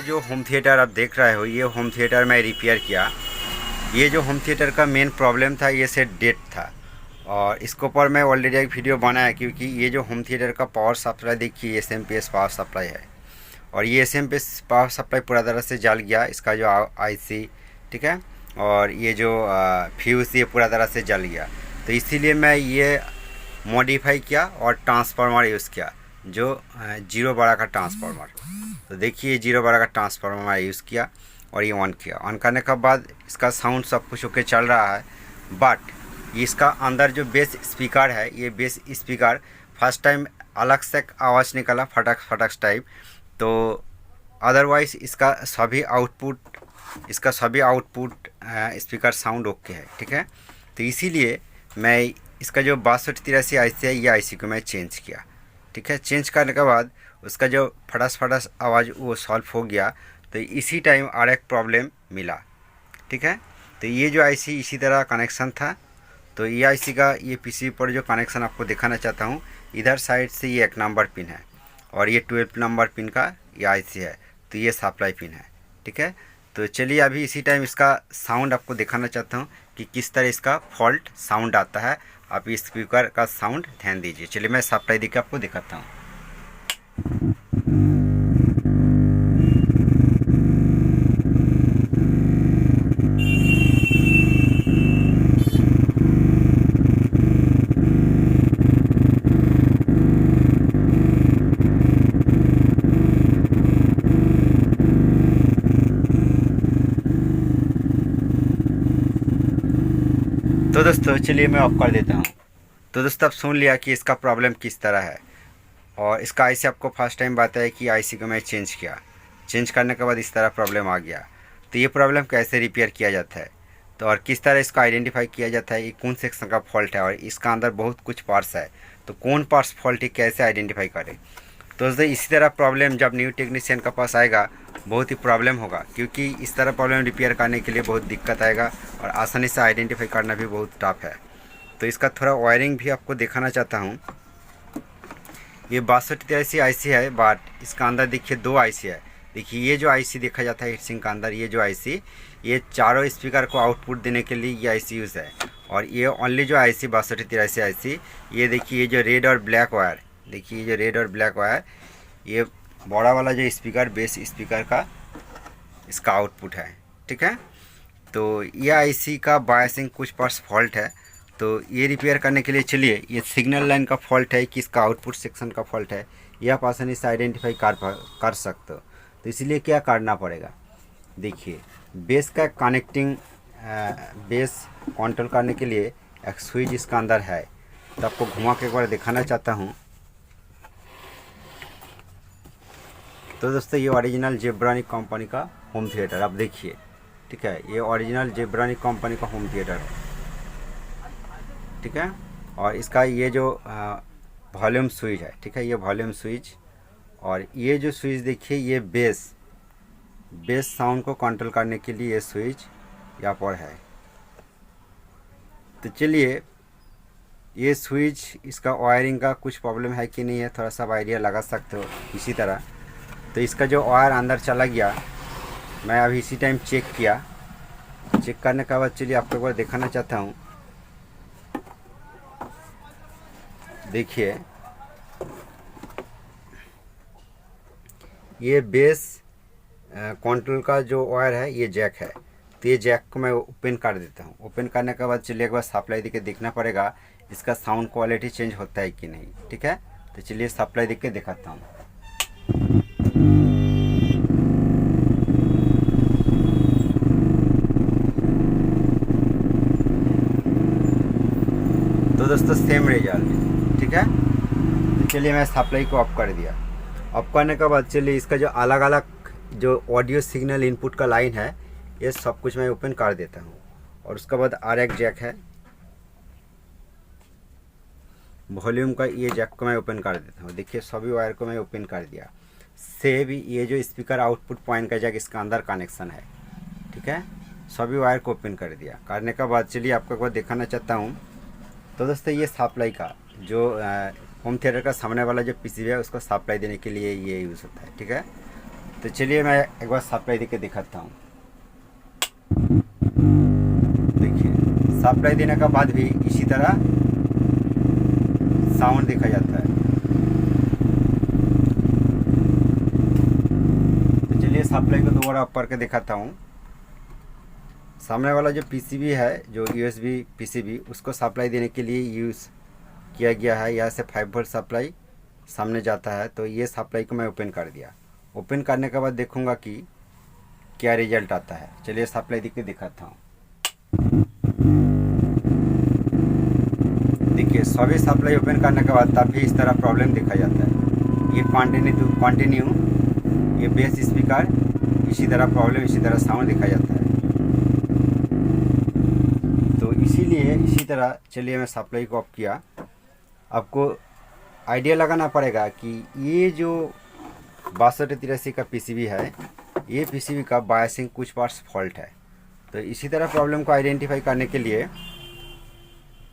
जो home theatre आप देख रहे हो, ये होम थिएटर मैं रिपेयर किया। ये जो होम थिएटर का मेन प्रॉब्लम था, ये सेट डेड था और इसके ऊपर मैं ऑलरेडी एक वीडियो बनाया, क्योंकि ये जो होम थिएटर का पावर सप्लाई देखिए एसएमपीएस पावर सप्लाई है और ये एसएमपीएस पावर सप्लाई पूरा तरह से जल गया, इसका जो आईसी, ठीक है, और ये जो फ्यूज़ ये पूरा तरह से जल गया। तो इसीलिए मैं ये मॉडिफाई किया और ट्रांसफार्मर यूज़ किया, जो 0 बारह का ट्रांसफार्मर। तो देखिए 0 बारह का ट्रांसफार्मर मैं यूज़ किया और ये ऑन किया। ऑन करने के बाद इसका साउंड सब कुछ ओके चल रहा है, बट इसका अंदर जो बेस स्पीकर है, ये बेस स्पीकर फर्स्ट टाइम अलग से आवाज़ निकला फटक फटक टाइप। तो अदरवाइज़ इसका सभी आउटपुट स्पीकर साउंड ओके है, ठीक है। तो इसीलिए मैं इसका जो 6283 आईसी है, ये आईसी को मैं चेंज किया, ठीक है। चेंज करने के बाद उसका जो फटस फटस आवाज़ वो सॉल्व हो गया। तो इसी टाइम और एक प्रॉब्लम मिला, ठीक है। तो ये जो आईसी इसी तरह कनेक्शन था। तो ये आईसी का ये पीसी पर जो कनेक्शन आपको दिखाना चाहता हूँ, इधर साइड से ये 1 नंबर पिन है और ये 12 नंबर पिन का ये आईसी है। तो ये सप्लाई पिन है, ठीक है। तो चलिए अभी इसी टाइम इसका साउंड आपको दिखाना चाहता हूँ कि किस तरह इसका फॉल्ट साउंड आता है। आप इस स्पीकर का साउंड ध्यान दीजिए। चलिए मैं सप्लाई देकर आपको दिखाता हूँ। तो दोस्तों चलिए मैं ऑफ कर देता हूँ। तो दोस्तों आप सुन लिया कि इसका प्रॉब्लम किस तरह है और इसका आईसी आपको फर्स्ट टाइम बताया कि आईसी को मैं चेंज किया। चेंज करने के बाद इस तरह प्रॉब्लम आ गया। तो ये प्रॉब्लम कैसे रिपेयर किया जाता है, तो और किस तरह इसको आइडेंटिफाई किया जाता है, ये कौन सेक्शन का फॉल्ट है और इसका अंदर बहुत कुछ पार्ट्स है, तो कौन पार्ट्स फॉल्ट है कैसे आइडेंटिफाई करें। तो दोस्तों इसी तरह प्रॉब्लम जब न्यू टेक्नीशियन का पास आएगा बहुत ही प्रॉब्लम होगा, क्योंकि इस तरह प्रॉब्लम रिपेयर करने के लिए बहुत दिक्कत आएगा और आसानी से आइडेंटिफाई करना भी बहुत टफ है। तो इसका थोड़ा वायरिंग भी आपको दिखाना चाहता हूँ। ये 6283 आईसी है, बट इसका अंदर देखिए 2 आईसी है। देखिए ये जो आईसी देखा जाता है हीटसिंक का अंदर, ये जो आईसी, ये चारों स्पीकर को आउटपुट देने के लिए ये आईसी यूज़ है। और ये ओनली जो आईसी 6283 आईसी, ये देखिए ये जो रेड और ब्लैक वायर, देखिए ये जो रेड और ब्लैक वायर, ये बड़ा वाला जो स्पीकर बेस स्पीकर का इसका आउटपुट है, ठीक है। तो ये आईसी का बायसिंग कुछ पार्ट्स फॉल्ट है। तो ये रिपेयर करने के लिए चलिए, ये सिग्नल लाइन का फॉल्ट है कि इसका आउटपुट सेक्शन का फॉल्ट है, ये आप आसानी से आइडेंटिफाई कर सकते हो। तो इसलिए क्या करना पड़ेगा, देखिए बेस का कनेक्टिंग, बेस कंट्रोल करने के लिए एक स्विच इसका अंदर है। तो आपको घुमा के एक बार दिखाना चाहता हूँ। तो दोस्तों ये ओरिजिनल जेब्रानिक कंपनी का होम थिएटर आप देखिए, ठीक है। ये ओरिजिनल जेब्रानिक कंपनी का होम थिएटर है, ठीक है। और इसका ये जो वॉल्यूम स्विच है, ठीक है, ये वॉल्यूम स्विच, और ये जो स्विच देखिए ये बेस साउंड को कंट्रोल करने के लिए ये स्विच यहाँ पर है। तो चलिए ये स्विच, इसका वायरिंग का कुछ प्रॉब्लम है कि नहीं है, थोड़ा सा आइडिया लगा सकते हो इसी तरह। तो इसका जो वायर अंदर चला गया, मैं अभी इसी टाइम चेक किया। चेक करने के बाद चलिए आपको एक बार दिखाना चाहता हूँ। देखिए ये बेस कंट्रोल का जो वायर है ये जैक है। तो ये जैक को मैं ओपन कर देता हूँ। ओपन करने के बाद चलिए एक बार सप्लाई देके देखना पड़ेगा इसका साउंड क्वालिटी चेंज होता है कि नहीं, ठीक है। तो चलिए सप्लाई देख के दिखाता हूँ। तो दोस्तों सेम रिजल्ट, ठीक है। तो चलिए मैं सप्लाई को ऑफ कर दिया। ऑफ करने के बाद चलिए इसका जो अलग अलग जो ऑडियो सिग्नल इनपुट का लाइन है, ये सब कुछ मैं ओपन कर देता हूँ। और उसके बाद RX जैक है, वॉल्यूम का ये जैक को मैं ओपन कर देता हूँ। देखिए सभी वायर को मैं ओपन कर दिया। सेम ये जो स्पीकर आउटपुट पॉइंट का जैक इसका अंदर कनेक्शन है, ठीक है। सभी वायर को ओपन कर दिया। करने के बाद चलिए आपको एक बार दिखाना चाहता हूँ। तो दोस्तों ये सप्लाई का जो होम थिएटर का सामने वाला जो पीसीबी है उसको सप्लाई देने के लिए ये यूज़ होता है, ठीक है। तो चलिए मैं एक बार सप्लाई देके दिखाता हूँ। देखिए सप्लाई देने के बाद भी इसी तरह साउंड देखा जाता है। तो चलिए सप्लाई को दोबारा ऑफ करके दिखाता हूँ। सामने वाला जो पीसीबी है, जो यूएसबी पीसीबी, उसको सप्लाई देने के लिए यूज़ किया गया है। यहाँ से 5 वोल्ट सप्लाई सामने जाता है। तो ये सप्लाई को मैं ओपन कर दिया। ओपन करने के बाद देखूंगा कि क्या रिजल्ट आता है। चलिए सप्लाई देके दिखाता हूँ। देखिए सभी सप्लाई ओपन करने के बाद तभी इस तरह प्रॉब्लम दिखा जाता है। ये कंटिन्यू ये बेस स्पीकर, इसी तरह प्रॉब्लम, इसी तरह साउंड दिखा जाता है। तो इसीलिए इसी तरह चलिए मैं सप्लाई को ऑफ किया। आपको आइडिया लगाना पड़ेगा कि ये जो 6283 का पीसीबी है, ये पीसीबी का बायसिंग कुछ पार्ट्स फॉल्ट है। तो इसी तरह प्रॉब्लम को आइडेंटिफाई करने के लिए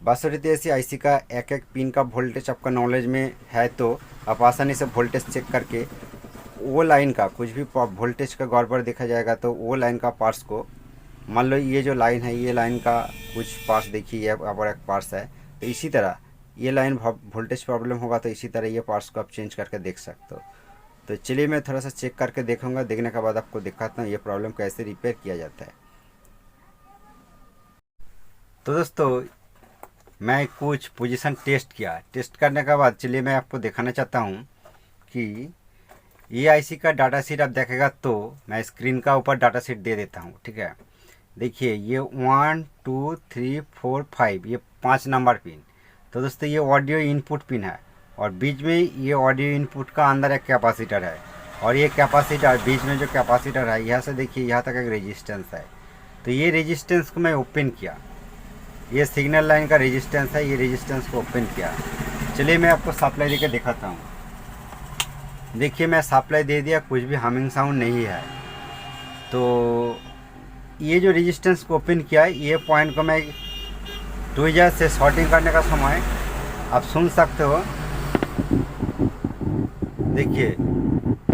6283 आईसी का एक एक पिन का वोल्टेज आपका नॉलेज में है तो आप आसानी से वोल्टेज चेक करके वो लाइन का कुछ भी वोल्टेज का गड़बड़ देखा जाएगा तो वो लाइन का पार्ट्स को, मान लो ये जो लाइन है, ये लाइन का कुछ पार्ट्स देखिए, यहाँ पर एक पार्ट्स है, तो इसी तरह ये लाइन वोल्टेज प्रॉब्लम होगा तो इसी तरह ये पार्ट्स को आप चेंज करके देख सकते हो। तो चलिए मैं थोड़ा सा चेक करके देखूंगा। देखने के बाद आपको दिखाता हूँ ये प्रॉब्लम कैसे रिपेयर किया जाता है। तो दोस्तों मैं कुछ पोजीशन टेस्ट किया। टेस्ट करने के बाद चलिए मैं आपको दिखाना चाहता हूँ कि ये आईसी का डाटा शीट आप देखेगा तो मैं स्क्रीन का ऊपर डाटा शीट दे देता हूँ। ठीक है, देखिए ये 1 2 3 4 5 ये 5 नंबर पिन। तो दोस्तों ये ऑडियो इनपुट पिन है और बीच में ये ऑडियो इनपुट का अंदर एक कैपेसिटर है और ये कैपेसिटर बीच में जो कैपेसिटर है, यहाँ से देखिए यहाँ तक एक रेजिस्टेंस है। तो ये रेजिस्टेंस को मैं ओपन किया, ये सिग्नल लाइन का रेजिस्टेंस है, ये रेजिस्टेंस को ओपन किया। चलिए मैं आपको सप्लाई देके दिखाता हूँ। देखिए मैं सप्लाई दे दिया, कुछ भी हमिंग साउंड नहीं है। तो ये जो रेजिस्टेंस को ओपन किया, ये पॉइंट को मैं ट्विजर से शॉर्टिंग करने का समय आप सुन सकते हो। देखिए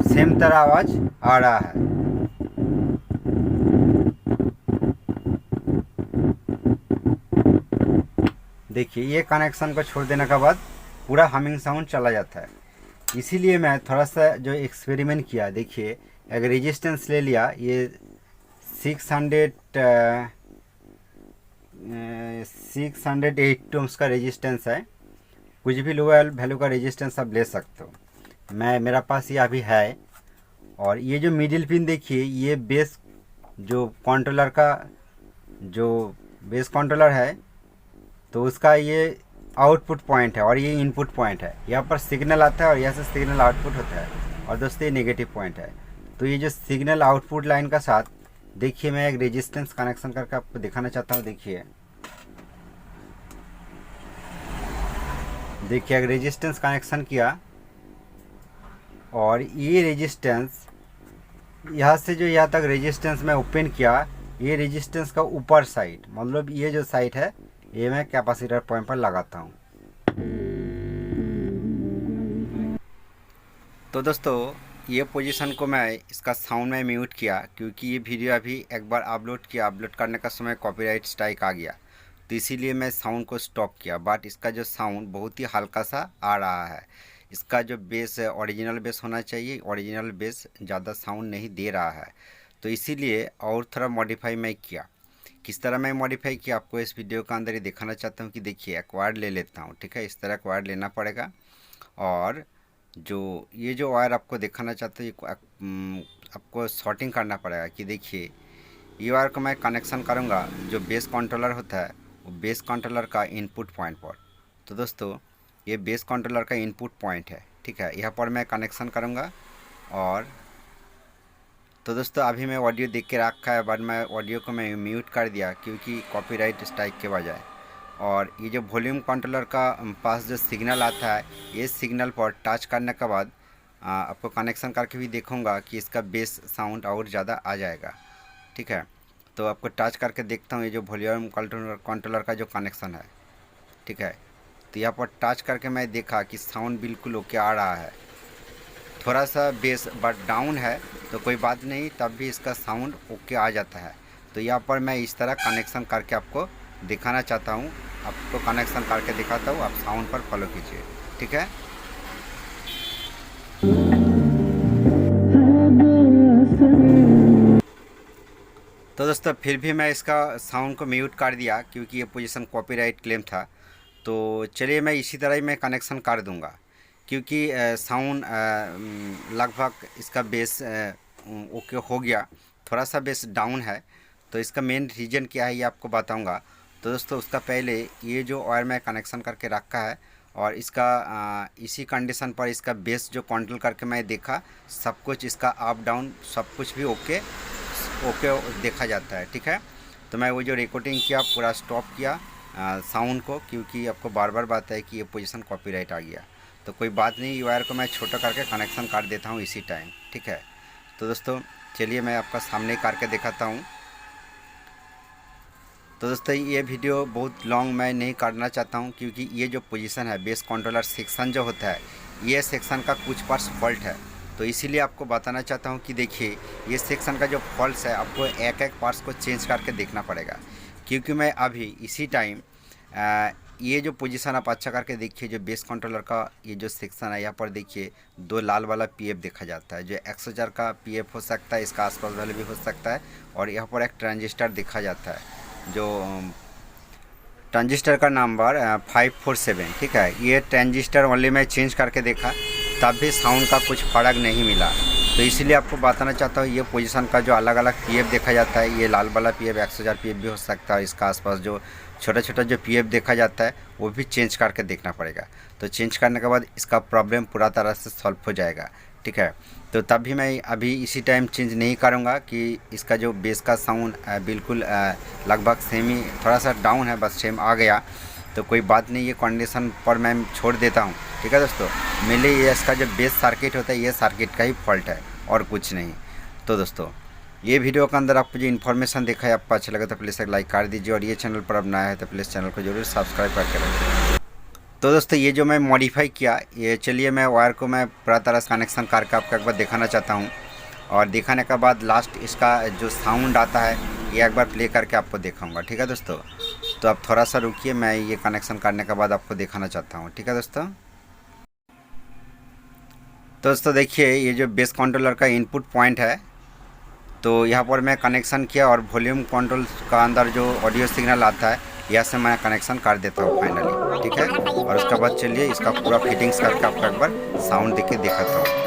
सेम तरह आवाज़ आ रहा है। देखिए ये कनेक्शन को छोड़ देने के बाद पूरा हमिंग साउंड चला जाता है। इसीलिए मैं थोड़ा सा जो एक्सपेरिमेंट किया, देखिए एक रेजिस्टेंस ले लिया, ये 608 ओम्स का रेजिस्टेंस है। कुछ भी लोअर वैल्यू का रेजिस्टेंस आप ले सकते हो। मेरा पास ये अभी है। और ये जो मिडिल पिन देखिए, ये बेस जो कंट्रोलर का जो बेस कंट्रोलर है तो उसका ये आउटपुट पॉइंट है और ये इनपुट पॉइंट है। यहाँ पर सिग्नल आता है और यहाँ से सिग्नल आउटपुट होता है और दोस्तों ये नेगेटिव पॉइंट है। तो ये जो सिग्नल आउटपुट लाइन का साथ देखिए मैं एक रेजिस्टेंस कनेक्शन करके आपको दिखाना चाहता हूँ। देखिए एक रेजिस्टेंस कनेक्शन किया और ये रेजिस्टेंस यहाँ से जो यहाँ तक रेजिस्टेंस मैं ओपन किया, ये रेजिस्टेंस का ऊपर साइड, मतलब ये जो साइड है, ये मैं कैपेसिटर पॉइंट पर लगाता हूँ। तो दोस्तों ये पोजीशन को मैं इसका साउंड में म्यूट किया क्योंकि ये वीडियो अभी एक बार अपलोड किया, अपलोड करने का समय कॉपीराइट स्ट्राइक आ गया, तो इसीलिए मैं साउंड को स्टॉप किया। बट इसका जो साउंड बहुत ही हल्का सा आ रहा है। इसका जो बेस है ओरिजिनल बेस होना चाहिए, ओरिजिनल बेस ज़्यादा साउंड नहीं दे रहा है। तो इसीलिए और थोड़ा मॉडिफाई मैं किया। किस तरह मैं मॉडिफाई किया आपको इस वीडियो के अंदर ही दिखाना चाहता हूँ कि देखिए एक वायर ले लेता हूँ। ठीक है, इस तरह का वायर लेना पड़ेगा और जो ये जो वायर आपको दिखाना चाहते हैं आपको शॉर्टिंग करना पड़ेगा। कि देखिए ये वायर को मैं कनेक्शन करूँगा जो बेस कंट्रोलर होता है वो बेस कंट्रोलर का इनपुट पॉइंट पर। तो दोस्तों ये बेस कंट्रोलर का इनपुट पॉइंट है। ठीक है, यहाँ पर मैं कनेक्शन करूँगा। और तो दोस्तों अभी मैं ऑडियो देख के रखा है, बट मैं ऑडियो को मैं म्यूट कर दिया क्योंकि कॉपीराइट स्ट्राइक के बजाय। और ये जो वॉल्यूम कंट्रोलर का पास जो सिग्नल आता है, ये सिग्नल पर टच करने के बाद आपको कनेक्शन करके भी देखूंगा कि इसका बेस साउंड और ज़्यादा आ जाएगा। ठीक है, तो आपको टच करके देखता हूँ ये जो वॉल्यूम कंट्रोलर का जो कनेक्शन है। ठीक है, तो यहाँ पर टच करके मैं देखा कि साउंड बिल्कुल ओके आ रहा है। थोड़ा सा बेस बट डाउन है, तो कोई बात नहीं, तब भी इसका साउंड ओके आ जाता है। तो यहाँ पर मैं इस तरह कनेक्शन करके आपको दिखाना चाहता हूँ, आपको कनेक्शन करके दिखाता हूँ, आप साउंड पर फॉलो कीजिए, ठीक है। तो दोस्तों फिर भी मैं इसका साउंड को म्यूट कर दिया क्योंकि ये पोजीशन कॉपीराइट क्लेम था। तो चलिए मैं इसी तरह ही मैं कनेक्शन कर दूंगा, क्योंकि साउंड लगभग इसका बेस ओके हो गया, थोड़ा सा बेस डाउन है। तो इसका मेन रीज़न क्या है ये आपको बताऊंगा। तो दोस्तों उसका पहले ये जो वायर मैं कनेक्शन करके रखा है और इसका इसी कंडीशन पर इसका बेस जो कंट्रोल करके मैं देखा, सब कुछ इसका अप डाउन सब कुछ भी ओके देखा जाता है, ठीक है। तो मैं वो जो रिकॉर्डिंग किया पूरा स्टॉप किया साउंड को, क्योंकि आपको बार बार बात है कि ये पोजीशन कॉपीराइट आ गया। तो कोई बात नहीं, वायर को मैं छोटा करके कनेक्शन कर देता हूँ इसी टाइम, ठीक है। तो दोस्तों चलिए मैं आपका सामने करके दिखाता हूँ। तो दोस्तों ये वीडियो बहुत लॉन्ग मैं नहीं करना चाहता हूँ, क्योंकि ये जो पोजीशन है बेस कंट्रोलर सेक्शन जो होता है, ये सेक्शन का कुछ पार्ट्स फॉल्ट है। तो इसीलिए आपको बताना चाहता हूँ कि देखिए ये सेक्शन का जो फॉल्ट है आपको एक एक पार्ट्स को चेंज करके देखना पड़ेगा। क्योंकि मैं अभी इसी टाइम ये जो पोजीशन आप अच्छा करके देखिए, जो बेस कंट्रोलर का ये जो सेक्शन है यहाँ पर देखिए 2 लाल वाला पीएफ देखा जाता है, जो 100,000 का पीएफ हो सकता है, इसका आसपास वाले भी हो सकता है। और यहाँ पर एक ट्रांजिस्टर देखा जाता है, जो ट्रांजिस्टर का नंबर 547, ठीक है। ये ट्रांजिस्टर ओनली मैं चेंज करके देखा, तब भी साउंड का कुछ फ़र्क नहीं मिला। तो इसीलिए आपको बताना चाहता हूँ ये पोजीशन का जो अलग अलग पीएफ देखा जाता है, ये लाल वाला पीएफ 100,000 पीएफ भी हो सकता है, इसका आसपास जो छोटा छोटा जो पीएफ देखा जाता है वो भी चेंज करके देखना पड़ेगा। तो चेंज करने के बाद इसका प्रॉब्लम पूरा तरह से सॉल्व हो जाएगा, ठीक है। तो तब भी मैं अभी इसी टाइम चेंज नहीं करूँगा कि इसका जो बेस का साउंड बिल्कुल लगभग सेम ही, थोड़ा सा डाउन है, बस सेम आ गया। तो कोई बात नहीं, ये कंडीशन पर मैं छोड़ देता हूँ, ठीक है दोस्तों। मेनली ये इसका जो बेस सर्किट होता है, ये सर्किट का ही फॉल्ट है और कुछ नहीं। तो दोस्तों ये वीडियो के अंदर आपको जो इन्फॉर्मेशन देखा है आपको अच्छा लगा तो प्लीज़ एक लाइक कर दीजिए, और ये चैनल पर अब नया है तो प्लीज़ चैनल को जरूर सब्सक्राइब करके रखिए। तो दोस्तों ये जो मैं मॉडिफाई किया, ये चलिए मैं वायर को मैं पूरा तरह से कनेक्शन करके आपको एक बार दिखाना चाहता हूँ, और दिखाने के बाद लास्ट इसका जो साउंड आता है ये एक बार प्ले करके आपको दिखाऊंगा, ठीक है दोस्तों। तो आप थोड़ा सा रुकिए, मैं ये कनेक्शन करने के बाद आपको दिखाना चाहता हूँ, ठीक है दोस्तों। तो दोस्तों देखिए ये जो बेस कंट्रोलर का इनपुट पॉइंट है, तो यहाँ पर मैं कनेक्शन किया और वॉल्यूम कंट्रोल का अंदर जो ऑडियो सिग्नल आता है यहाँ से मैं कनेक्शन कर देता हूँ फाइनली, ठीक है। और उसके बाद चलिए इसका पूरा फिटिंग्स करके आपको एक बार साउंड देके दिखाता हूँ।